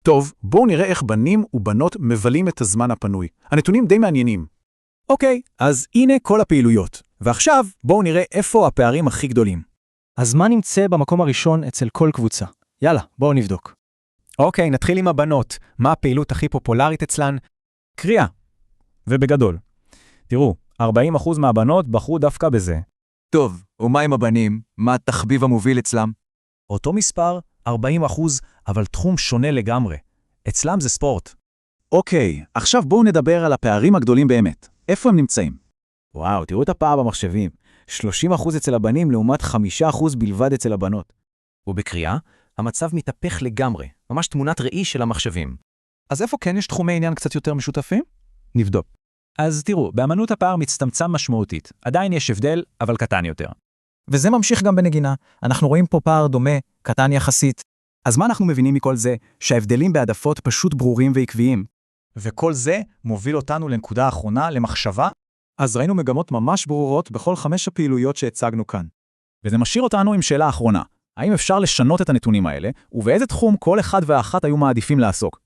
טוב, בואו נראה איך בנים ובנות מבלים את הזמן הפנוי. הנתונים די מעניינים. אוקיי, אז הנה כל הפעילויות. ועכשיו בואו נראה איפה הפערים הכי גדולים. אז מה נמצא במקום הראשון אצל כל קבוצה? יאללה, בואו נבדוק. אוקיי, נתחיל עם הבנות. מה הפעילות הכי פופולרית אצלן? קריאה. ובגדול. תראו, 40% מהבנות בחרו דווקא בזה. טוב, ומה עם הבנים? מה התחביב המוביל אצלם? אותו מספר, 40%, אבל תחום שונה לגמרי. אצלם זה ספורט. אוקיי, עכשיו בואו נדבר על הפערים הגדולים באמת. איפה הם נמצאים? וואו, תראו את הפער במחשבים. 30% אצל הבנים לעומת 5% בלבד אצל הבנות. ובקריאה, המצב מתהפך לגמרי, ממש תמונת ראי של המחשבים. אז איפה כן יש תחומי עניין קצת יותר משותפים? נבדוק. אז תראו, באמנות הפער מצטמצם משמעותית. עדיין יש הבדל, אבל קטן יותר. וזה ממשיך גם בנגינה. אנחנו רואים פה פער דומה, קטן יחסית. אז מה אנחנו מבינים מכל זה? שההבדלים בהעדפות פשוט ברורים ועקביים. וכל זה מוביל אותנו לנקודה האחרונה, למחשבה. אז ראינו מגמות ממש ברורות בכל 5 הפעילויות שהצגנו כאן. וזה משאיר אותנו עם שאלה אחרונה. האם אפשר לשנות את הנתונים האלה, ובאיזה תחום כל אחד ואחת היו מעדיפים לעסוק?